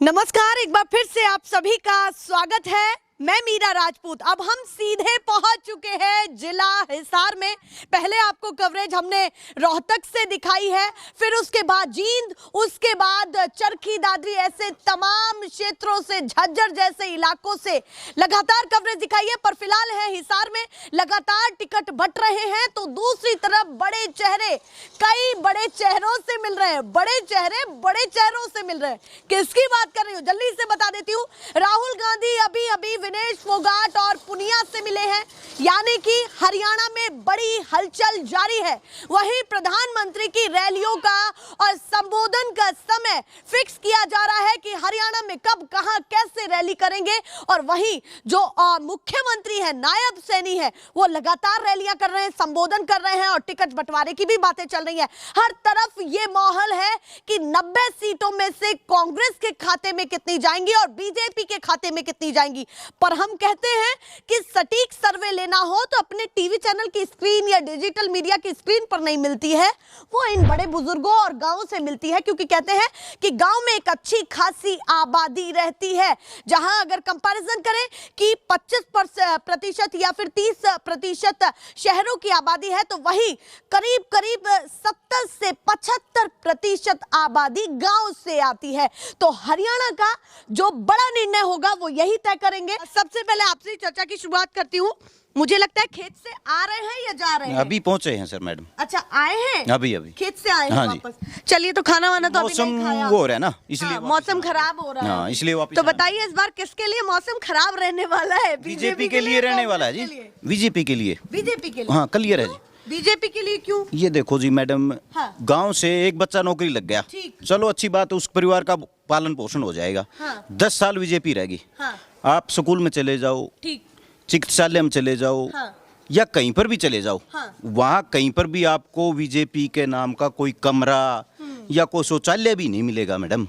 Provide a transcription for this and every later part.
नमस्कार, एक बार फिर से आप सभी का स्वागत है। मैं मीरा राजपूत। अब हम सीधे पहुंच चुके हैं जिला हिसार में। पहले आपको कवरेज हमने रोहतक से दिखाई है, फिर उसके बाद जींद, उसके बाद चरखी दादरी, ऐसे तमाम क्षेत्रों से, झज्जर जैसे इलाकों से लगातार कवरेज दिखाई है। पर फिलहाल है हिसार में, लगातार टिकट बंट रहे हैं तो दूसरी तरफ बड़े चेहरे, कई बड़े चेहरों से मिल रहे हैं। बड़े चेहरे बड़े चेहरों से मिल रहे हैं। किसकी बात कर रही हूँ जल्दी से बता देती हूँ। राहुल गांधी अभी अभी विनेश फोगाट और पुनिया से मिले हैं, यानी कि हरियाणा में बड़ी हलचल जारी है। वहीं प्रधानमंत्री की रैलियों का और संबोधन का समय फिक्स किया जा रहा है कि हरियाणा में कब, कहां, कैसे रैली करेंगे। और वहीं जो मुख्यमंत्री है, नायब सैनी है, वो लगातार रैलियां कर रहे हैं, संबोधन कर रहे हैं और टिकट बंटवारे की भी बातें चल रही है। हर तरफ ये माहौल है कि 90 सीटों में से कांग्रेस के खाते में कितनी जाएंगी और बीजेपी के खाते में कितनी जाएंगी। पर हम कहते हैं कि सटीक सर्वे लेना हो तो अपने टीवी चैनल की स्क्रीन या डिजिटल मीडिया की स्क्रीन पर नहीं मिलती है, वो इन बड़े बुजुर्गों और गांवों से मिलती है। क्योंकि कहते हैं कि गांव में एक अच्छी खासी आबादी रहती है, जहां अगर कंपैरिजन करें कि 25% या फिर 30% शहरों की आबादी है, तो वही करीब करीब 70 से 75% आबादी गांव से आती है। तो हरियाणा का जो बड़ा निर्णय होगा वो यही तय करेंगे। सबसे पहले आपसे चर्चा की शुरुआत करती हूँ। मुझे लगता है खेत से आ रहे हैं या जा रहे हैं? अभी पहुंचे हैं सर मैडम। अच्छा, आए हैं अभी खेत से आए हैं। हाँ वापस चलिए, तो खाना वाना तो अभी नहीं खाया। वो हो रहा है ना, इसलिए मौसम खराब हो रहा है, इसलिए वापस। तो बताइए इस बार किसके लिए मौसम खराब रहने वाला है? बीजेपी के लिए रहने वाला है जी। बीजेपी के लिए हाँ, क्लियर है जी। बीजेपी के लिए क्यों? ये देखो जी मैडम, हाँ। गांव से एक बच्चा नौकरी लग गया, चलो अच्छी बात है, उस परिवार का पालन पोषण हो जाएगा। हाँ। 10 साल बीजेपी रहेगी। हाँ। आप स्कूल में चले जाओ, चिकित्सालय में चले जाओ, हाँ। या कहीं पर भी चले जाओ, हाँ। वहाँ कहीं पर भी आपको बीजेपी के नाम का कोई कमरा या कोई शौचालय भी नहीं मिलेगा मैडम।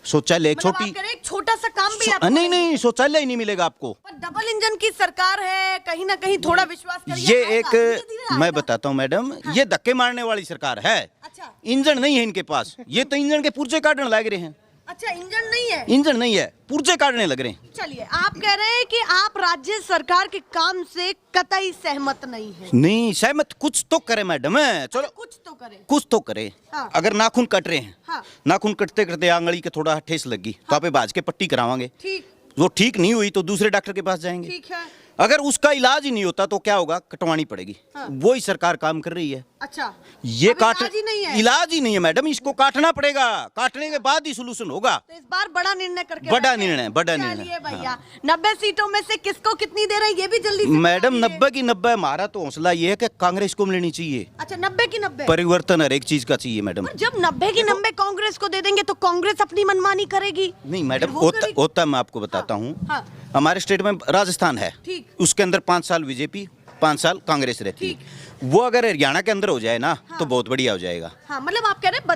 शौचालय एक छोटी, एक छोटा सा काम भी आपको नहीं शौचालय ही नहीं मिलेगा आपको। पर डबल इंजन की सरकार है, कहीं ना कहीं थोड़ा विश्वास करिए। ये एक मैं बताता हूँ मैडम, ये धक्के मारने वाली सरकार है। अच्छा। इंजन नहीं है इनके पास, ये तो इंजन के पुर्जे काटने लग रहे हैं। अच्छा, इंजन नहीं है? इंजन नहीं है, पुर्जे काटने लग रहे हैं। चलिए, आप कह रहे हैं कि आप राज्य सरकार के काम से कतई सहमत नहीं है। नहीं सहमत, कुछ तो करे मैडम, चलो कुछ तो करे। हाँ। अगर नाखून कट रहे हैं, हाँ। नाखून कटते कटते आंगली के थोड़ा ठेस लगी, तो आप बाज के पट्टी करावांगे। ठीक। वो ठीक नहीं हुई तो दूसरे डॉक्टर के पास जाएंगे। ठीक है। अगर उसका इलाज ही नहीं होता तो क्या होगा, कटवानी पड़ेगी। हाँ। वो ही सरकार काम कर रही है। अच्छा, ये इलाज ही नहीं है? इलाज ही नहीं है मैडम, इसको काटना पड़ेगा, काटने के बाद ही सोल्यूशन होगा। तो इस बार बड़ा निर्णय करके बड़ा चलिए निर्णय भैया। 90 सीटों में से किसको कितनी दे रहे हैं, ये भी जल्दी से मैडम। बताइए। 90 की 90, हमारा तो हौसला ये है कि कांग्रेस को मिलनी चाहिए। अच्छा, 90 की 90 परिवर्तन हर एक चीज का चाहिए मैडम। जब 90 की 90 कांग्रेस को दे देंगे तो कांग्रेस अपनी मनमानी करेगी। नहीं मैडम, होता मैं आपको बताता हूँ। हाँ। हमारे स्टेट में राजस्थान है, उसके अंदर 5 साल बीजेपी, 5 साल कांग्रेस रहती है। वो अगर हरियाणा के अंदर हो जाए ना, तो बहुत बढ़िया हो जाएगा। हाँ, मतलब आप कह रहे हैं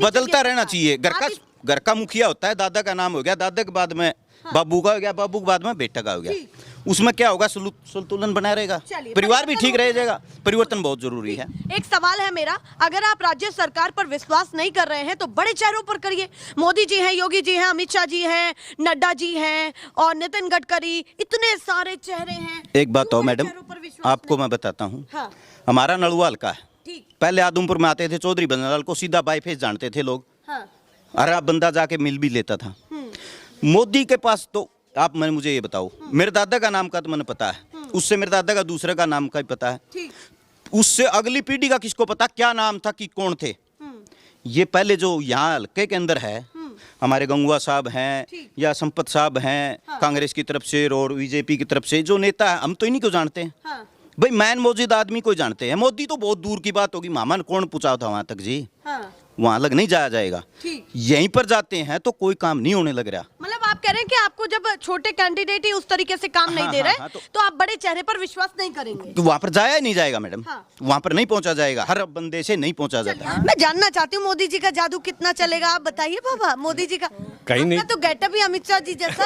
बदलता रहना चाहिए। घर का मुखिया होता है, दादा का नाम हो गया, दादा के बाद में बाबू का हो गया, बाबू के बाद में बेटा का हो गया। उसमें क्या होगा, संतुलन बना रहेगा, परिवार भी ठीक रह जाएगा। परिवर्तन बहुत जरूरी है। एक सवाल है मेरा, अगर आप राज्य सरकार पर विश्वास नहीं कर रहे हैं तो बड़े चेहरों पर करिए। मोदी जी हैं, योगी जी हैं, अमित शाह जी हैं, नड्डा जी हैं और नितिन गडकरी, इतने सारे चेहरे हैं। एक बात हो मैडम, आपको मैं बताता हूँ। हाँ। हमारा नलवाल का है, पहले आदमपुर में आते थे चौधरी बनलाल को सीधा बाईफेस जानते थे लोग। हाँ। अरे बंदा जाके मिल भी लेता था। मोदी के पास तो आप मुझे ये बताओ, मेरे दादा का नाम का तो मैंने पता है, उससे मेरे दादा का दूसरे का नाम का ही पता है, उससे अगली पीढ़ी का किसको पता क्या नाम था कि कौन थे। ये पहले जो यहाँ हल्के के अंदर है, हमारे गंगुआ साहब हैं या संपत साहब हैं, कांग्रेस की तरफ से और बीजेपी की तरफ से जो नेता है, हम तो इन्हीं को जानते हैं। हाँ। भाई मैन मौजूद आदमी को जानते हैं, मोदी तो बहुत दूर की बात होगी, मामा ने कौन पूछा था वहां तक जी। हाँ। वहां लग नहीं जाया जाएगा, यहीं पर जाते हैं तो कोई काम नहीं होने लग रहा। मतलब आप कह रहे हैं कि आपको जब छोटे कैंडिडेट ही उस तरीके से काम नहीं दे रहे, तो आप बड़े चेहरे पर विश्वास नहीं करेंगे। तो वहां पर जाया ही नहीं जाएगा मैडम। हाँ। वहां पर नहीं पहुंचा जाएगा, हर बंदे से नहीं पहुंचा जाता। मैं जानना चाहती हूँ मोदी जी का जादू कितना चलेगा, आप बताइए बाबा। मोदी जी का कहीं नहीं, तो गेटअप ही अमित शाह जी जैसा।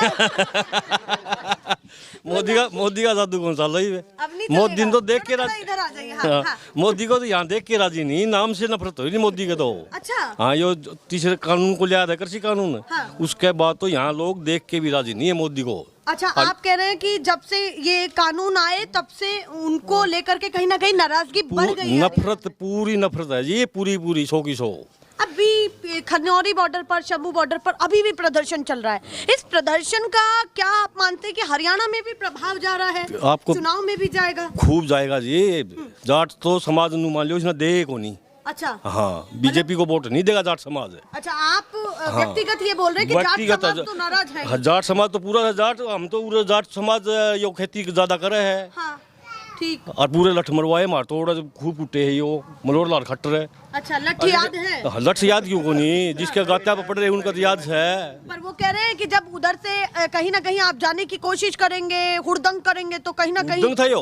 मोदी का जादू कौन सा है? अब नहीं मोदी ने तो देख के थोड़ा इधर आ जाइए। हाँ, हाँ। मोदी को तो यहाँ देख के राजी नहीं, नाम से नफरत हुई नहीं मोदी के तो। अच्छा। हाँ, यो तीसरे कानून को लिया था, कृषि कानून। हाँ। उसके बाद तो यहाँ लोग देख के भी राजी नहीं है मोदी को। अच्छा, आप कह रहे हैं कि जब से ये कानून आए तब से उनको लेकर के कहीं ना कहीं नाराजगी बढ़ गई है। नफरत, पूरी नफरत है जी, पूरी 100 की 100। अभी खन्नौरी बॉर्डर पर, शंभू बॉर्डर पर अभी भी प्रदर्शन चल रहा है। इस प्रदर्शन का क्या आप मानते हैं कि हरियाणा में भी प्रभाव जा रहा है, आपको चुनाव में भी जाएगा? खूब जाएगा जी। जाट तो समाज नु मान लो इसने दे को नहीं। अच्छा। हाँ, बीजेपी को वोट नहीं देगा जाट समाज। अच्छा, आप व्यक्तिगत ये बोल रहे हैं कि जाट समाज तो नाराज है। हाँ, जाट समाज तो पूरा जाट, हम तो पूरा जाट समाज यो खेती ज्यादा करे है। हाँ, ठीक। और पूरे लठ मरवाए मार तोड़ खूब कुटे है यो मनोहर लाल खट्टर है। अच्छा, लठ याद है? हाँ, लठ याद क्यों को नहीं, जिसके गात्या पर पड़ रहे उनका तो याद है। पर वो कह रहे हैं कि जब उधर से कहीं ना कहीं आप जाने की कोशिश करेंगे, हुड़दंग करेंगे तो कहीं ना कहीं उर्दंग था यो,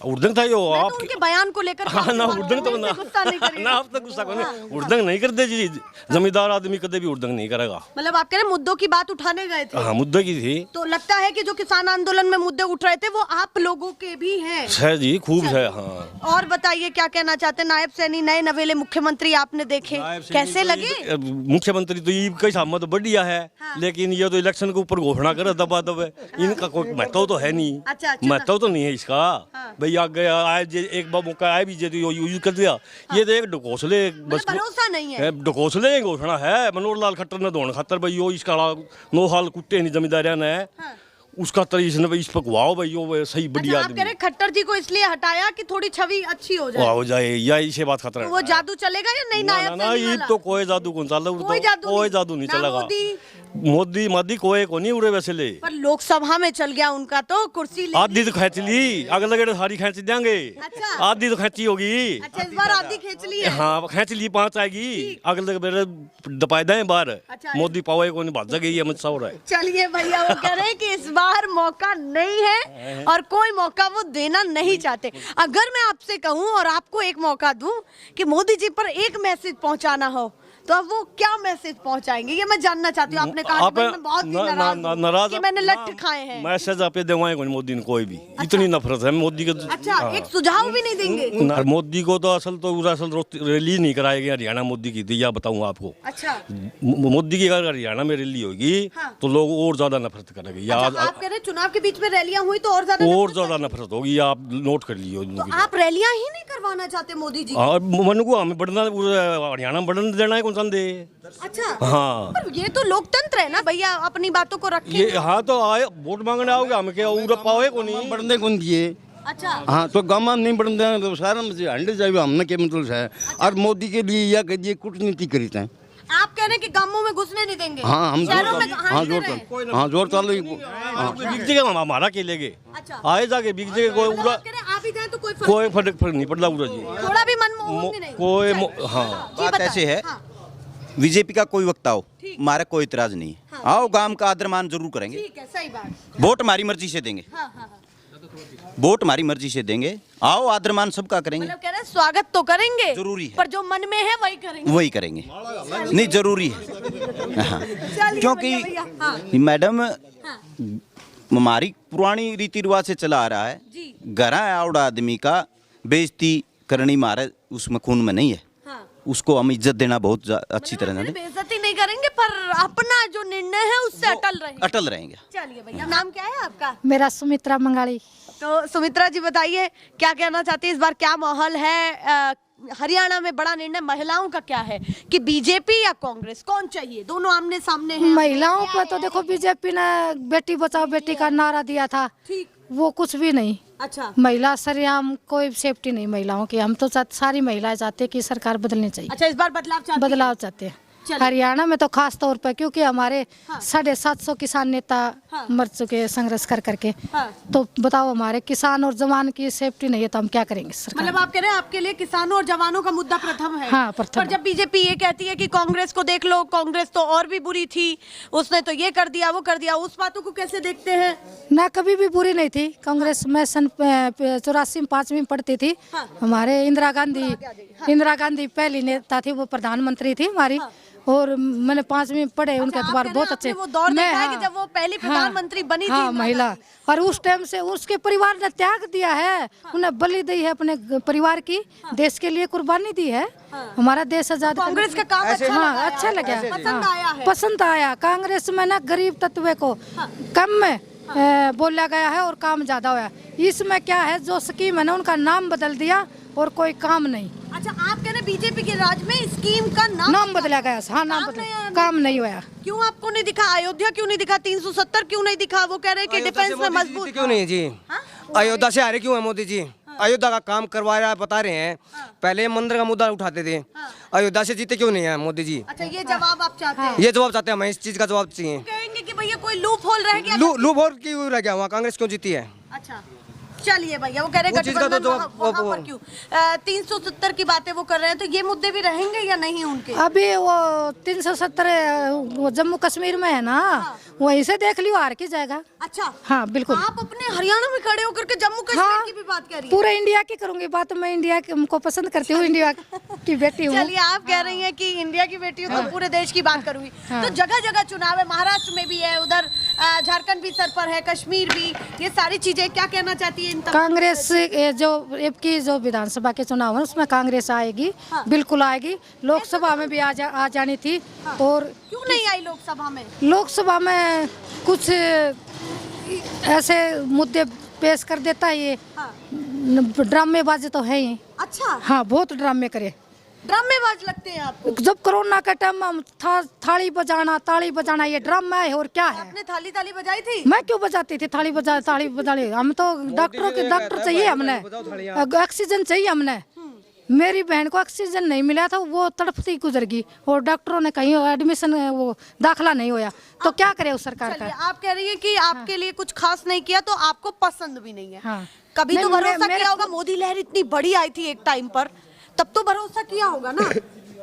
उर्दंग था यो। मैं आप तो उनके बयान को लेकर हाँ ना, उर्दंग तो ना, गुस्सा नहीं करिएगा। ना आप तक गुस्सा करें, उर्दंग नहीं करते जी। जमींदार आदमी कभी भी उर्दंग नहीं करेगा। मतलब आप कह रहे हैं मुद्दों की बात उठाने गए थे? हाँ, मुद्दे की थी। तो लगता है कि जो किसान आंदोलन में मुद्दे उठ रहे थे वो आप लोगों के भी हैं। है जी, खूब है। हाँ, और बताइए क्या कहना चाहते हैं? नायब सैनी, नए नवेले मुख्यमंत्री आपने देखे, कैसे लगे? मुख्यमंत्री तो ये कई सामने तो बढ़िया है। हाँ। लेकिन ये तो इलेक्शन के ऊपर घोषणा करे दबा दबे, इनका कोई महत्व तो है नहीं। अच्छा, महत्व तो नहीं है इसका। हाँ। भाई आ गया आए एक बार मौका आया भी तो यूज कर दिया। ये तो एक ढकोसले बस, भरोसा नहीं है। ढकोसले घोषणा है। मनोहर लाल खट्टर ने दौड़ खातर भाई यो इसका 9 साल कुट्टे नहीं जमींदारिया ने। हाँ। उसका तरी इसने भाई इस पर वाओ भाई यो सही बढ़िया अच्छा, आप कह रहे हैं खट्टर जी को इसलिए हटाया कि थोड़ी छवि अच्छी हो जाए? हो जाए या इसे बात खतरा तो वो जादू चलेगा या नहीं? ना नायब ना, सैनी ये वाला? तो कोई जादू कौन चल कोई जादू कोई नहीं। जादू नहीं ना चलेगा। मोदी मादी कोई को नहीं उड़े वैसे ले। पर लोकसभा में चल गया उनका तो कुर्सी ले आधी तो खींच ली, अगले गेड़ सारी खींच देंगे। अच्छा। आधी तो खींची होगी। अच्छा, इस बार आधी खींच ली है। हाँ, खींच ली 5 आएगी, अगले बेरे दपाए दें बाहर। अच्छा। मोदी पावे को नहीं भाग गई अमित शाह हो रहा है। चलिए भैया, वो कह रहे हैं कि इस बार मौका नहीं है और कोई मौका वो देना नहीं चाहते। अगर मैं आपसे कहूं और आपको एक मौका दूं कि मोदी जी पर एक मैसेज पहुंचाना हो तो अब वो क्या मैसेज पहुंचाएंगे, ये मैं जानना चाहती हूँ। आपने कहा कि भाई मैं बहुत ही नाराज हूं कि मैंने लठ खाए हैं। मैसेज आप देवाए कोई मोदी ने कोई भी। इतनी नफरत है मोदी के। अच्छा, एक सुझाव भी नहीं देंगे? मोदी को तो असल रैली नहीं कराएगी हरियाणा मोदी की थी, या बताऊं आपको। अच्छा, मोदी की अगर हरियाणा में रैली होगी तो लोग और ज्यादा नफरत करेंगे। या अच्छा, आप कह रहे हैं चुनाव के बीच में रैलियां हुई तो और ज्यादा नफरत होगी, आप नोट कर लियो। तो आप रैलियां ही नहीं करवाना चाहते मोदी जी? मन को हमें बढ़ना, हरियाणा में बढ़ने देना है कौन सा दे। अच्छा। हाँ, पर ये तो लोकतंत्र है ना भैया, अपनी बातों को रखें। ये हाँ तो आए वोट मांगने आओगे, हमें क्या उड़ा पावे को नहीं बढ़ने कौन दिए। अच्छा। हाँ, तो गाँव में नहीं बढ़ने देना तो सारा मुझे हंड्रेड चाहिए हमने क्या मतलब है। और मोदी के लिए या करिए कूटनीति करी थे। आप कह रहे हैं कि गांवों में घुसने नहीं देंगे? हाँ, हम शहरों में हाँ जोर हाँ जोर चालू। बिक जगह हमारा के लेगे। अच्छा। आए जाके बिक जगह कोई मतलब उड़ा, आप कह रहे हैं आप ही जाएं तो कोई फर्क नहीं पड़ता उड़ा जी। थोड़ा भी मन मोह भी नहीं? कोई चलिए। हाँ, जी, बात बताएं। ऐसे है, हाँ। बीजेपी का कोई वक्ता हो, ठीक। हमारा कोई इतराज नहीं है। आओ, गांव का आदर मान जरूर करेंगे। ठीक है, सही बात। वोट हमारी मर्जी से देंगे। हाँ, हाँ, हाँ। वोट हमारी मर्जी से देंगे। आओ, आदर मान सबका करेंगे। मतलब कह रहे हैं स्वागत तो करेंगे, जरूरी है। पर जो मन में है वही करेंगे। वही करेंगे, नहीं जरूरी है। हाँ, चलिए क्योंकि भैया, हाँ। मैडम हाँ। हमारी पुरानी रीति रिवाज से चला आ रहा है। जी। घर आवड़ा आदमी का बेइज्जती करनी मारे उसमें खून में नहीं है। हाँ। उसको हम इज्जत देना बहुत अच्छी तरह मतलब से बेइज्जती नहीं करेंगे, पर अपना जो निर्णय है उससे अटल रहेंगे। अटल रहेंगे। चलिए भैया, नाम क्या है आपका? मेरा सुमित्रा मंगाड़ी। तो सुमित्रा जी बताइए, क्या कहना चाहती है? इस बार क्या माहौल है? हरियाणा में बड़ा निर्णय महिलाओं का क्या है कि बीजेपी या कांग्रेस, कौन चाहिए? दोनों आमने सामने हैं। महिलाओं पर तो देखो बीजेपी ने बेटी बचाओ बेटी का नारा दिया था, ठीक। वो कुछ भी नहीं। अच्छा। महिला सरेआम कोई सेफ्टी नहीं महिलाओं की। हम तो सारी महिलाएं चाहते हैं कि सरकार बदलनी चाहिए। अच्छा, इस बार बदलाव चाहती हैं? बदलाव चाहते हैं चलिए। हरियाणा में तो खास तौर पर, क्योंकि हमारे हाँ। 750 किसान नेता हाँ। मर चुके हैं संघर्ष कर करके। हाँ। तो बताओ, हमारे किसान और जवान की सेफ्टी नहीं है तो हम क्या करेंगे सरकार? मतलब आप कह रहे हैं आपके लिए किसानों और जवानों का मुद्दा प्रथम है? हाँ, प्रथम पर जब बीजेपी ये कहती है कि कांग्रेस को देख लो, कांग्रेस तो और भी बुरी थी, उसने तो ये कर दिया वो कर दिया, उस बातों को कैसे देखते हैं? ना, कभी भी बुरी नहीं थी कांग्रेस। मैं सन 84 में 5वीं में पढ़ती थी। हाँ। हमारे इंदिरा गांधी पहली नेता थी, वो प्रधानमंत्री थी हमारी। और मैंने 5वीं में पढ़े, उनके आप अखबार कह रहे बहुत हैं अच्छे। आपने वो दौर देखा है कि हाँ, जब वो पहली प्रधानमंत्री बनी थी हाँ, इंदिरा महिला। गांधी। और उस टाइम से उसके परिवार ने त्याग दिया है, उन्हें बलि दी है अपने परिवार की, देश के लिए कुर्बानी दी है। हमारा देश आजाद कांग्रेस का काम अच्छा हाँ, लगा अच्छा है, लगा, पसंद आया है। पसंद आया। कांग्रेस में ना गरीब तत्व को कम में बोला गया है और काम ज्यादा हुआ। इसमें क्या है, जो स्कीम है ना उनका नाम बदल दिया और कोई काम नहीं। अच्छा, आप कह रहे हैं बीजेपी के राज में स्कीम का नाम बदला गया। हाँ, नाम काम बदला, नहीं- काम नहीं हुआ। क्यों आपको नहीं दिखा? अयोध्या क्यों नहीं दिखा? 370 क्यों नहीं दिखा? वो कह रहे हैं कि डिफेंस में मजबूत क्यों नहीं जी? अयोध्या से आ रहे क्यों है मोदी जी? अयोध्या का काम करवा रहा है, बता रहे हैं। पहले मंदिर का मुद्दा उठाते थे, अयोध्या से जीते क्यों नहीं है मोदी जी? अच्छा, ये जवाब आप चाहते हैं? ये जवाब चाहते हैं, हमें इस चीज का जवाब चाहिए। कहेंगे कि भैया कोई लूप होल रह गया। लूप होल क्यों रह गया? वहाँ कांग्रेस क्यों जीती है? अच्छा, चलिए भैया, वो कह रहे हैं वो चीज़ का तो गठबंधन जवाब- वहाँ पर क्यों 370 की बातें वो कर रहे हैं, तो ये मुद्दे भी रहेंगे या नहीं उनके? अभी वो 370 वो जम्मू कश्मीर में है ना, वहीं से देख लियो, हार के जाएगा। अच्छा, हाँ, बिल्कुल। आप अपने हरियाणा में खड़े होकर के जम्मू कश्मीर हाँ, की भी बात कर रही हैं। पूरे इंडिया की करूंगी बात। मैं इंडिया को पसंद करती हूँ, इंडिया की बेटी हूँ। चलिए, आप कह रही हैं कि इंडिया की बेटी हो तो पूरे देश की बात करूंगी। तो जगह जगह चुनाव है, महाराष्ट्र में भी है, उधर झारखंड भी सर पर है, कश्मीर भी, ये सारी चीजें क्या कहना चाहती है इन तमाम- कांग्रेस जो अब की जो विधानसभा के चुनाव है उसमें कांग्रेस आएगी, बिल्कुल आएगी। लोकसभा में भी आ जानी थी। और क्यों नहीं आई लोकसभा में? लोकसभा में कुछ ऐसे मुद्दे पेश कर देता है ये, ड्रामेबाजी तो है ही। अच्छा, हाँ, बहुत ड्रामे करे, ड्रामेबाज लगते हैं आपको? जब कोरोना का टाइम में थाली बजाना ये ड्रामा है और क्या है? आपने थाली ताली बजाई थी? मैं क्यों बजाती थी ताली बजाली? हम तो डॉक्टर चाहिए, हमने ऑक्सीजन चाहिए हमने। मेरी बहन को ऑक्सीजन नहीं मिला था, वो तड़पती गुजर गई और डॉक्टरों ने कहीं एडमिशन वो दाखिला नहीं होया, तो क्या करे उस सरकार चलिए, का? आप कह रही है कि आपके लिए कुछ खास नहीं किया, तो आपको पसंद भी नहीं है। हाँ। कभी तो मैं- भरोसा मेरे- किया होगा, मोदी लहर इतनी बड़ी आई थी एक टाइम पर, तब तो भरोसा किया होगा ना?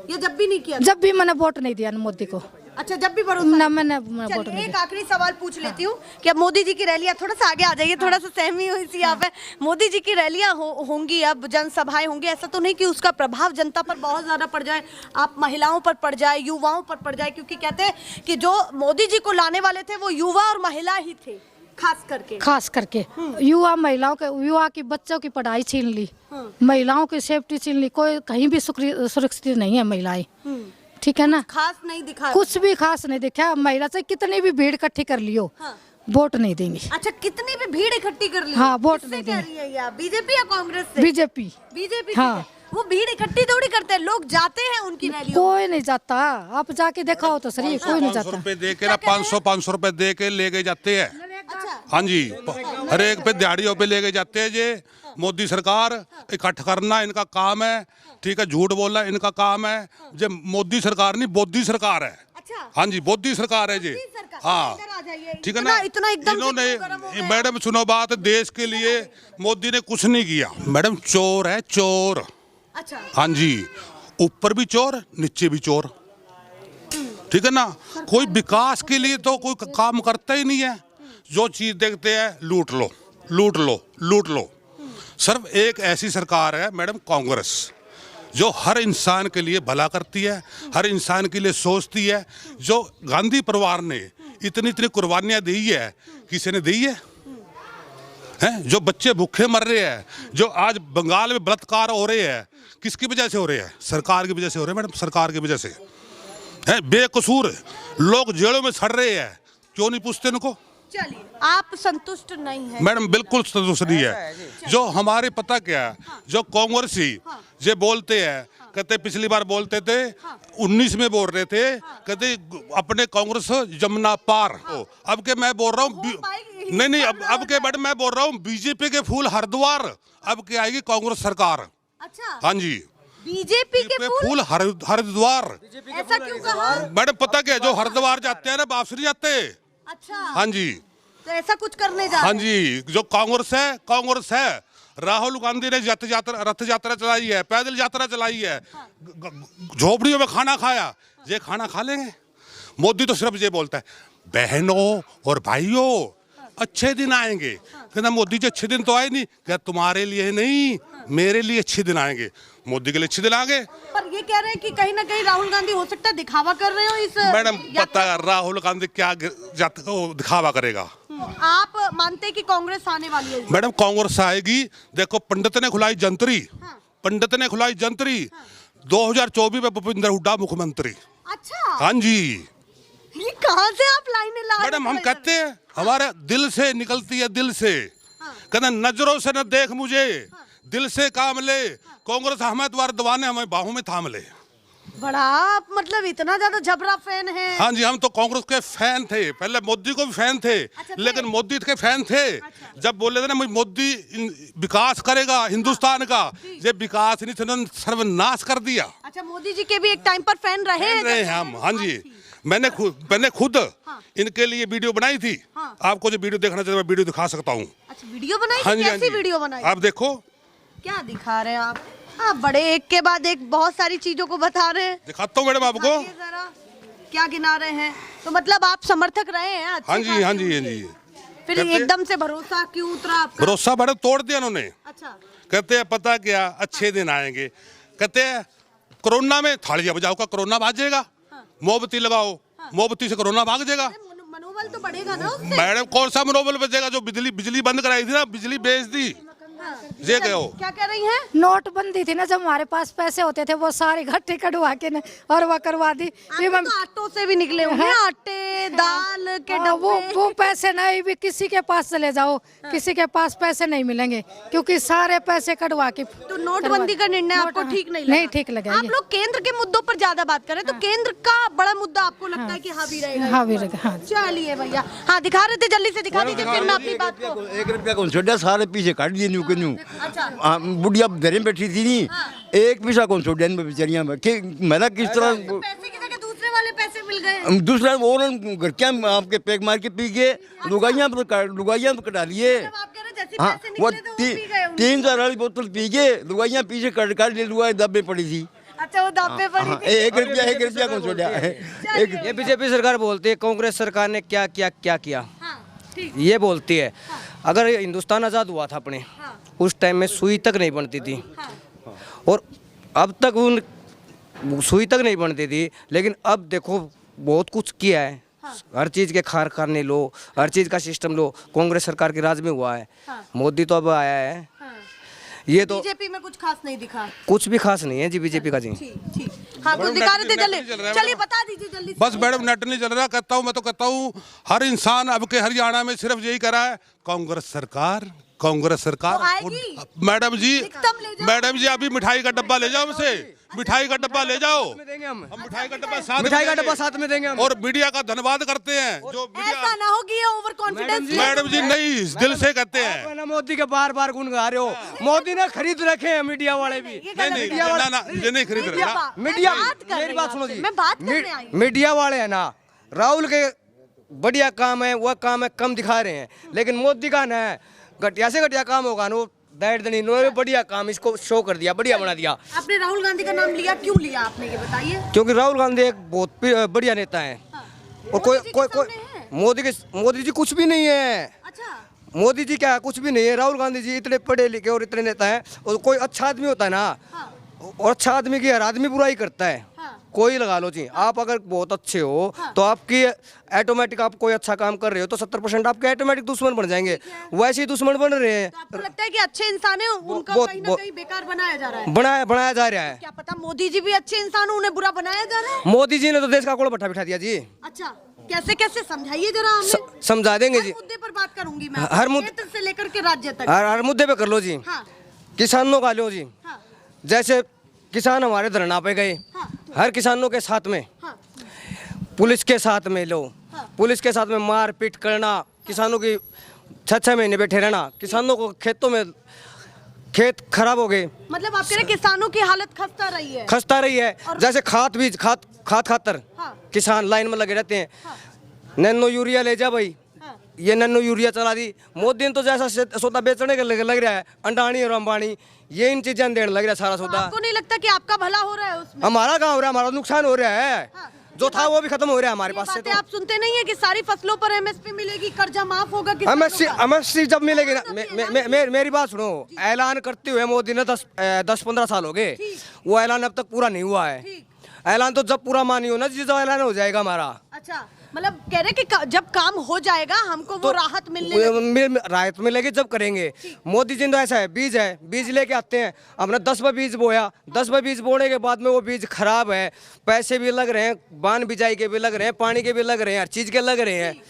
ये जब भी नहीं किया था? जब भी मैंने वोट नहीं दिया ना मोदी को, अच्छा, जब भी भरोसा ना मैंने वोट चलिए, नहीं एक दिया। आखिरी सवाल पूछ लेती हूँ कि अब मोदी जी की रैलियां, थोड़ा सा आगे आ जाइए, थोड़ा सा सहमी हुई सी आप है। मोदी जी की रैलियां होंगी, अब जनसभाएं होंगी, ऐसा तो नहीं कि उसका प्रभाव जनता पर बहुत ज्यादा पड़ जाए, आप महिलाओं पर पड़ जाए, युवाओं पर पड़ जाए, क्योंकि कहते हैं कि जो मोदी जी को लाने वाले थे वो युवा और महिला ही थे, खास करके युवा की बच्चों की पढ़ाई छीन ली, महिलाओं की सेफ्टी छीन ली। कोई कहीं भी सुरक्षित नहीं है महिलाएं, ठीक है ना? खास नहीं दिखा कुछ भी खास नहीं दिखा। महिला से कितनी भी भीड़ इकट्ठी कर लियो, वोट नहीं देंगे। अच्छा, कितनी भी भीड़ इकट्ठी कर ली? हाँ, वोट किससे नहीं कह देंगे। रही है ये आप? बीजेपी या कांग्रेस से? बीजेपी। बीजेपी हाँ। वो भीड़ इकट्ठी थोड़ी करते हैं, लोग जाते हैं उनकी रैलियों में। कोई नहीं जाता, आप जाके दिखाओ तो सही, कोई नहीं 500 जाता। रुपए दे के ना 500 रुपए दे के ले के जाते हैं। अच्छा, हाँ जी, हर एक पे दिहाड़ियों पे ले के जाते हैं। ये मोदी सरकार इकट्ठ करना इनका काम है, ठीक है, झूठ बोलना इनका काम है। ये मोदी सरकार नहीं, बोदी सरकार है। अच्छा, हाँ जी, बोदी सरकार है जी। सरकार। हाँ, इधर आ जाइए। ठीक है ना? इतना एकदम से इन्होंने, क्यों गरम हो गए? मैडम सुनो बात, देश के लिए मोदी ने कुछ नहीं किया। मैडम चोर है, चोर। अच्छा, हाँ जी, ऊपर भी चोर, नीचे भी चोर, ठीक है ना? कोई विकास के लिए तो कोई काम करता ही नहीं है। जो चीज देखते हैं लूट लो, लूट लो, लूट लो। सिर्फ एक ऐसी सरकार है मैडम कांग्रेस, जो हर इंसान के लिए भला करती है, हर इंसान के लिए सोचती है। जो गांधी परिवार ने इतनी इतनी कुर्बानियां दी है, किसी ने दी है? हैं? जो बच्चे भूखे मर रहे हैं, जो आज बंगाल में बलात्कार हो रहे हैं, किसकी वजह से हो रहे हैं? सरकार की वजह से हो रहे हैं मैडम, सरकार की वजह से। हैं? बेकसूर लोग जेलों में सड़ रहे हैं, क्यों नहीं पूछते इनको? चलिए, आप संतुष्ट नहीं है? मैडम बिल्कुल संतुष्ट नहीं है। जो हमारे पता क्या है, जो कांग्रेसी ये बोलते हैं, कहते पिछली बार बोलते थे 19 में बोल रहे थे, कहते अपने कांग्रेस जमुना पार हो। अब के मैं बोल रहा हूँ, नहीं, अब के मैडम मैं बोल रहा हूँ बीजेपी के फूल हरिद्वार, अब के आएगी कांग्रेस सरकार। अच्छा, हाँ जी, बीजेपी के फूल हरिद्वार। ऐसा क्यों कहा? मैडम पता क्या, जो हरिद्वार जाते हैं ना वापस नहीं जाते। अच्छा, हाँ जी, तो ऐसा कुछ करने जा हाँ रहे हैं? जी, जो कांग्रेस है। राहुल गांधी ने रथ यात्रा चलाई है, पैदल यात्रा चलाई है, झोपड़ियों में खाना खाया। ये खाना खा लेंगे? मोदी तो सिर्फ ये बोलता है बहनों और भाइयों अच्छे दिन आएंगे। कहना मोदी जी अच्छे दिन तो आए नहीं, क्या तुम्हारे लिए नहीं, मेरे लिए अच्छे दिन आएंगे। मोदी के लिए अच्छी दिलाएंगे। पर ये कह रहे हैं कि कहीं ना कहीं राहुल गांधी हो सकता है दिखावा कर रहे हो इस मैडम यात्रा पता है राहुल गांधी क्या दिखावा करेगा। आप मानते हैं कि कांग्रेस आने वाली है? मैडम कांग्रेस आएगी। देखो पंडित ने खुलाई जंतरी, पंडित ने खुलाई जंतरी। 2024 में भूपेंद्र हुड्डा मुख्यमंत्री। अच्छा, हाँ जी ये कहाँ से आप लाइनें ला रहे मैडम, हो हम इधर? कहते हैं हमारे दिल से निकलती है, दिल से। कहते नजरों से न देख मुझे, दिल से काम ले। कांग्रेस हमें द्वार दबाने, हमें बाहों में थाम ले। बड़ा आप मतलब इतना ज्यादा जबरा फैन है। हाँ जी, हम तो कांग्रेस के फैन थे, पहले मोदी को भी फैन थे। अच्छा, लेकिन मोदी के फैन थे। जब बोले थे ना मोदी विकास करेगा हिंदुस्तान का, ये विकास नहीं था, सर्वनाश कर दिया। अच्छा, मोदी जी के भी एक टाइम पर फैन रहे हैं हम। हाँ जी, मैंने खुद इनके लिए वीडियो बनाई थी। आपको जो वीडियो देखना चाहिए मैं वीडियो दिखा सकता हूँ। अच्छा, वीडियो बनाई? हाँ जी, हाँ कैसी जी। वीडियो बनाई? आप देखो। क्या दिखा रहे हैं आप? हाँ, बड़े एक के बाद एक बहुत सारी चीजों को बता रहे हैं। दिखाता हूँ मैडम आपको। दिखाइए जरा, क्या गिना रहे हैं? तो मतलब आप समर्थक रहे हैं अच्छे हाँ जी, खासे हाँ जी, हाँ उनके। जी। फिर कहते- एकदम से भरोसा क्यों उतरा आपका? भरोसा बड़ा तोड़ दिया उन्होंने। अच्छा, कहते हैं पता क्या अच्छे दिन आएंगे। कहते हैं कोरोना में थालियां बजाओ का कोरोना भाग जाएगा। मोमबत्ती लगाओ, मोमबत्ती से कोरोना भाग जाएगा। मनोबल तो बढ़ेगा ना उससे? मैडम कौन सा मनोबल बचेगा? जो बिजली बंद कराई थी ना, बिजली बेच दी। ये कहो क्या कह रही हैं? नोटबंदी थी ना, जब हमारे पास पैसे होते थे वो सारे इकट्ठे कटवा के न और वह करवा दी। ये आपके तो आटों से भी निकले होंगे, आटे दाल के हाँ, डब्बे। वो पैसे नहीं भी किसी के पास चले जाओ, किसी के पास पैसे नहीं मिलेंगे क्योंकि सारे पैसे कटवा के। तो नोटबंदी का निर्णय आपको ठीक नहीं लगा? नहीं ठीक लगा आप ये। लोग केंद्र के मुद्दों पर ज्यादा बात करें तो केंद्र का बड़ा मुद्दा आपको लगता है कि हावी रहेगा? हाँ भी लगा, हाँ। चलिए भैया, हाँ दिखा रहे थे, जल्दी से दिखा दीजिए फिर मैं अपनी बात को। 1 रुपया कौन छोड़ा, सारे पीछे काट दिए न्यू के न्यू। अच्छा, बुढ़िया घरे में बैठी थी नहीं, 1 पैसा कौन छोड़ा बेचारियां। मेरा किस तरह पैसे की जगह दूसरे वाले पैसे मिल गए। दूसरा और घर क्या आपके पैक मार के पी के लुगाइयां कटा लिए। जब आप कह रहे जैसे हाँ, पैसे वो निकले तो वो पी गए उनके। 3 वाली बोतल पी के लुगाइयां पीछे काट ले, लुगाई दबे पड़ी थी। अच्छा, वो दापे पड़ी हाँ, थी। 1 रुपया कौन छोड़ा। ये बीजेपी सरकार बोलती है कांग्रेस सरकार ने क्या किया हाँ, ठीक। ये बोलती है। अगर हिंदुस्तान आज़ाद हुआ था अपने, उस टाइम में सुई तक नहीं बनती थी, और अब तक उन सुई तक नहीं बनती थी। लेकिन अब देखो बहुत कुछ किया है। हर चीज़ के कारखाने लो, हर चीज़ का सिस्टम लो, कांग्रेस सरकार के राज में हुआ है। मोदी तो अब आया है। ये तो बीजेपी में कुछ खास नहीं दिखा। कुछ भी खास नहीं है जी बीजेपी का जी। ठीक। हाँ, कुछ दिखा रहे थे, चलिए बता दीजिए जल्दी से। बस मैडम नेट नहीं चल रहा। कहता हूँ मैं तो कहता हूँ हर इंसान अब के हरियाणा में सिर्फ यही कह रहा है कांग्रेस सरकार, कांग्रेस सरकार। तो आएगी? मैडम जी, एकदम ले जाओ। मैडम जी अभी मिठाई का डब्बा ले जाओ हमसे, मिठाई का डब्बा ले जाओ। देंगे हम मिठाई का डब्बा साथ मिठाई का में डब्बा साथ में देंगे हम। और मीडिया का धन्यवाद करते हैं जो मीडिया। ऐसा ना हो कि ये ओवर कॉन्फिडेंस। मैडम जी नहीं, दिल से कहते हैं। आप ना मोदी के बार गुण गा रहे हो। मोदी ने खरीद रखे हैं मीडिया वाले भी। नहीं, ना ये नहीं खरीद रहा। मीडिया मेरी बात सुनो जी, मैं बात करने आई हूँ। मीडिया वाले है ना, राहुल के बढ़िया काम है, वह काम है कम दिखा रहे हैं। लेकिन मोदी का ना घटिया से घटिया काम होगा नो दैट नहीं, नो बढ़िया काम इसको शो कर दिया, बढ़िया बना दिया। आपने राहुल गांधी का नाम लिया, क्यों लिया आपने ये बताइए? क्योंकि राहुल गांधी एक बहुत बढ़िया नेता है। और कोई मोदी जी कोई के कोई सामने है? मोदी जी कुछ भी नहीं है। अच्छा, मोदी जी क्या कुछ भी नहीं है। राहुल गांधी जी इतने पढ़े लिखे और इतने नेता हैं। और कोई अच्छा आदमी होता है ना, और अच्छा आदमी की हर आदमी बुराई करता है। कोई लगा लो जी, आप अगर बहुत अच्छे हो तो आपकी ऑटोमेटिक, आप कोई अच्छा काम कर रहे हो तो 70% आपके ऑटोमेटिक दुश्मन बन जाएंगे। वैसे ही दुश्मन बन रहे हैं। तो आपको लगता है कि अच्छे इंसान है उनका बहुत- कहीं ना बहुत- कहीं बेकार बनाया जा रहा है? बनाया जा रहा है। क्या पता मोदी जी भी अच्छे इंसान हो, उन्हें बुरा बनाया जा रहा है? मोदी जी ने तो देश का कोड़ा भट्ठा बिठा दिया जी। अच्छा, कैसे समझाइए जरा हमें। समझा देंगे हर जी, मुद्दे पर बात करूंगी मैं, हर मुद्दे- क्षेत्र से लेकर के राज्य तक। हर मुद्दे पे कर लो जी। हाँ, किसानों का लो जी, हाँ, जैसे किसान हमारे धरना पे गए, हाँ, हर किसानों के साथ में, हाँ, पुलिस के साथ में लो, पुलिस के साथ में मार पीट करना, किसानों की 6 महीने बैठे रहना, किसानों को खेतों में खेत खराब हो गए, मतलब आप कह रहे हैं किसानों की हालत खस्ता रही है। खस्ता रही है। जैसे खाद खातर हाँ। किसान लाइन में लगे रहते हैं। नैनो यूरिया ले जा भाई, ये नैनो यूरिया चला दी मोदी ने। तो जैसा सौदा बेचने के लग रहा है, अंडानी और अंबानी ये इन चीजें देने लग रहा है सारा तो सौदा। आपको नहीं लगता कि आपका भला हो रहा है उसमें? हमारा कहाँ हो रहा है, हमारा नुकसान हो रहा है। जो था वो भी खत्म हो रहा है हमारे ये पास से। बातें तो आप सुनते नहीं है कि सारी फसलों पर एमएसपी मिलेगी, कर्जा माफ होगा किसानों एमएसपी का? एमएसपी जब मिलेगी ना, मेरी बात सुनो, ऐलान करते हुए मोदी ने 10-15 साल हो गए, वो ऐलान अब तक पूरा नहीं हुआ है। ऐलान तो जब पूरा मानियो ना, जब ऐलान हो जाएगा हमारा। अच्छा, मतलब कह रहे कि जब काम हो जाएगा हमको वो राहत मिलने लगेगी। राहत मिलेगी जब करेंगे। मोदी जी तो ऐसा है, बीज लेके आते हैं, हमने 10 बीज बोया, 10 बीज बोने के बाद में वो बीज खराब है, पैसे भी लग रहे हैं, बान बिजाई के भी लग रहे हैं, पानी के भी लग रहे हैं, हर चीज के लग रहे हैं,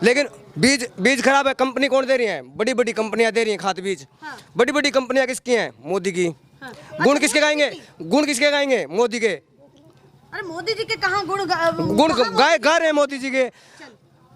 लेकिन बीज खराब है। कंपनी कौन दे रही है? बड़ी बड़ी कंपनियां दे रही हैं खाद बीज। बड़ी बड़ी कंपनियां किसकी हैं? मोदी की। गुण किसके गाएंगे? गुण किसके गाएंगे? मोदी के। अरे मोदी जी के कहाँ गुण गा रहे हैं मोदी जी के।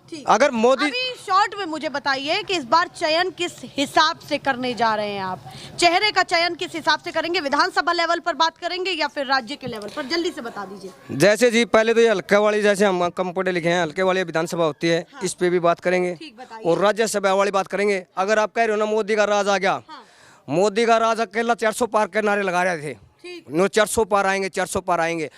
ठीक। अगर मोदी अभी शॉर्ट में मुझे बताइए कि इस बार चयन किस हिसाब से करने जा रहे हैं आप? चेहरे का चयन किस हिसाब से करेंगे? विधानसभा लेवल पर बात करेंगे या फिर राज्य के लेवल पर? जल्दी से बता दीजिए। जैसे जी पहले तो ये हल्के वाली, जैसे हम कम पढ़े लिखे हैं, हल्के वाली विधानसभा होती है, इस पे भी बात करेंगे ठीक, बताइए। और राज्यसभा वाली बात करेंगे। अगर आप कह रहे हो ना मोदी का राज आ गया, मोदी का राज अकेला 400 पार के नारे लगा रहे थे, ठीक। 400 पार आएंगे, 400 पार आएंगे।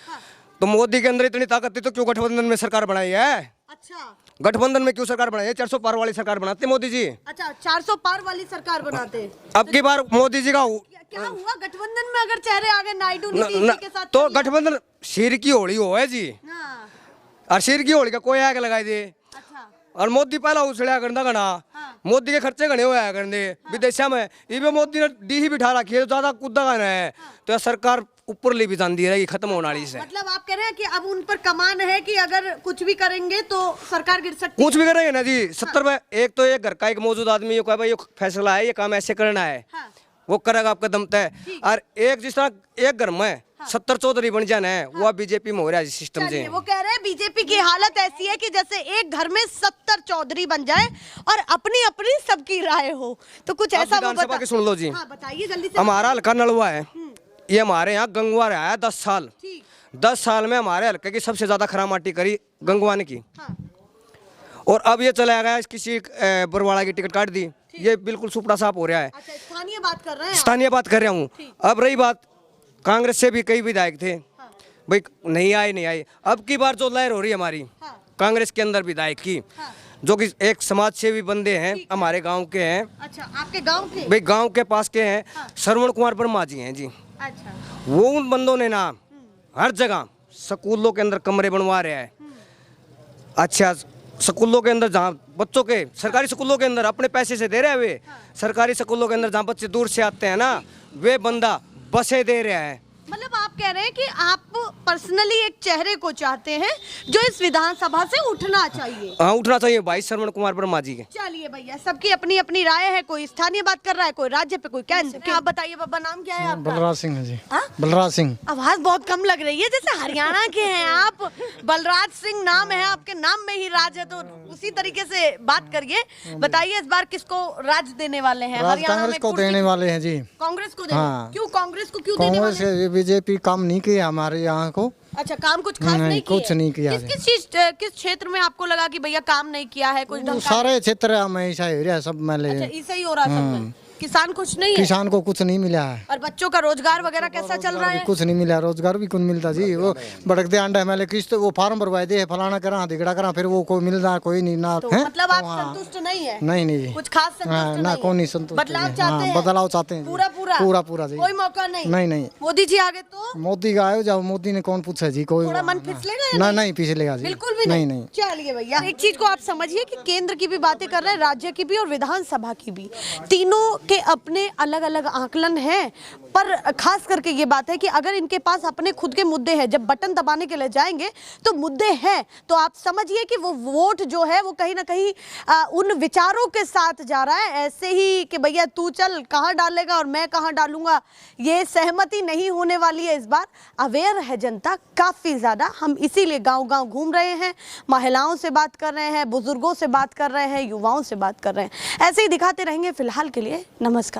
तो मोदी के अंदर इतनी ताकत थी तो क्यों गठबंधन में सरकार बनाई है? अच्छा, गठबंधन में क्यों सरकार बनाई है? 400 पार वाली सरकार बनाते मोदी जी। अच्छा 400 पार वाली सरकार बनाते हैं। अब की बार मोदी जी का क्या हुआ गठबंधन में अगर चेहरे आगे नायडू नीतीश जी के साथ तो चलिए? गठबंधन सिर की होली हो है जी, हाँ, और सिर की होली का कोई आग लगाई दे। अच्छा, और मोदी पहला उछलिया करना घना, मोदी के खर्चे घने हुआ करने विदेशा में, ये मोदी ने डी ही बिठा रखी है, तो ज्यादा कूदा गाना है, तो यह सरकार ऊपर ले भी जाती रहेगी, खत्म होने वाली से। मतलब आप कह रहे हैं कि अब उन पर कमान है कि अगर कुछ भी करेंगे तो सरकार गिर सकती है। कुछ भी करेंगे ना जी, 70 में एक तो एक घर का एक मौजूद आदमी, ये कहे भाई ये फैसला है, ये काम ऐसे करना है, हाँ। वो करेगा, आपका दम तय। और एक जिस तरह एक घर में 70 चौधरी बन जाना है, वो बीजेपी में हो रहा है सिस्टम से। वो कह रहे हैं बीजेपी की हालत ऐसी है कि जैसे एक घर में 70 चौधरी बन जाए और अपनी अपनी सबकी राय हो, तो कुछ ऐसा वो विधानसभा की सुन लो जी। हाँ, बताइए जल्दी से। हमारा हल्का नलवा है, ये हमारे यहाँ गंगवा रहा है 10 साल। 10 साल में हमारे हल्के की सबसे ज्यादा खरामाटी करी गंगवान की। हाँ। और अब ये चला गया, किसी बरवाड़ा की टिकट काट दी, ये बिल्कुल सुपड़ा साफ हो रहा है। अच्छा, स्थानीय बात कर रहे हैं आप? स्थानीय बात कर रहा हूँ। अब रही बात, कांग्रेस से भी कई विधायक थे, भाई नहीं आए। अब की बार जो लहर हो रही है हमारी कांग्रेस के अंदर विधायक की, जो कि एक समाज सेवी बंदे हैं, हमारे गांव के हैं। अच्छा, आपके गांव के? भाई गांव के पास के हैं, श्रवण कुमार वर्मा जी हैं जी। अच्छा, वो उन बंदों ने ना हर जगह स्कूलों के अंदर कमरे बनवा रहे हैं। अच्छा, स्कूलों के अंदर जहाँ बच्चों के, सरकारी स्कूलों के अंदर अपने पैसे से दे रहे हैं वे, सरकारी स्कूलों के अंदर जहाँ बच्चे दूर से आते हैं ना, वे बंदा बसें दे रहा है। मतलब आप कह रहे हैं कि आप पर्सनली एक चेहरे को चाहते हैं जो इस विधानसभा से उठना चाहिए। हाँ, उठना चाहिए भाई श्रवण कुमार वर्मा जी के। चलिए भैया, सबकी अपनी अपनी राय है, कोई स्थानीय बात कर रहा है, कोई राज्य पे, कोई कैसे। आप बताइए बाबा, नाम क्या है आपका? बलराज सिंह है जी। हाँ? बलराज सिंह। आवाज बहुत कम लग रही है, जैसे हरियाणा के हैं आप। बलराज सिंह नाम है, आपके नाम में ही राज है, तो उसी तरीके से बात करिए। बताइए इस बार किसको राज देने वाले हैं? राज कांग्रेस को देने वाले हैं जी। कांग्रेस को देने? हाँ। क्यों कांग्रेस को क्यों देने वाले हैं? कांग्रेस बीजेपी काम नहीं किया हमारे यहाँ को। अच्छा, काम कुछ खास नहीं किया? कुछ नहीं किया। किस क्षेत्र में आपको लगा कि भैया काम नहीं किया है कुछ ढंग का? सारे क्षेत्र में ऐसा ही हो रहा है सब में। अच्छा, ऐसा ही हो रहा सब में। किसान खुश नहीं है? किसान को कुछ नहीं मिला है। और बच्चों का रोजगार वगैरह कैसा चल रहा है? कुछ नहीं मिला, रोजगार भी कौन मिलता जी। वो भड़कते अंडा हमारे किस्त, वो फार्म भरवाए दे, फलाना करा दिगड़ा करा, फिर वो कोई मिल रहा कोई नहीं ना। तो मतलब आप संतुष्ट नहीं है? नहीं कुछ खास संतुष्ट ना, नहीं कौन नहीं है? संतुष्ट। बदलाव चाहते हैं? बदलाव चाहते हैं पूरा जी। कोई मौका नहीं? नहीं। मोदी जी आगे तो मोदी का आयो जाओ, मोदी ने कौन पूछा जी? कोई थोड़ा मन फिसलेगा या नहीं पिछलेगा जी, बिल्कुल भी नहीं। चलिए भैया, एक चीज को आप समझिए कि केंद्र की भी बातें कर रहे हैं, राज्य की भी और विधानसभा की भी, तीनों के अपने अलग अलग आकलन हैं। पर खास करके ये बात है कि अगर इनके पास अपने खुद के मुद्दे हैं, जब बटन दबाने के लिए जाएंगे तो मुद्दे हैं, तो आप समझिए कि वो वोट जो है वो कहीं ना कहीं उन विचारों के साथ जा रहा है। ऐसे ही कि भैया तू चल कहाँ डालेगा और मैं कहाँ डालूंगा, ये सहमति नहीं होने वाली है। इस बार अवेयर है जनता काफी ज्यादा। हम इसीलिए गांव-गांव घूम रहे हैं, महिलाओं से बात कर रहे हैं, बुजुर्गों से बात कर रहे हैं, युवाओं से बात कर रहे हैं। ऐसे ही दिखाते रहेंगे। फिलहाल के लिए नमस्कार।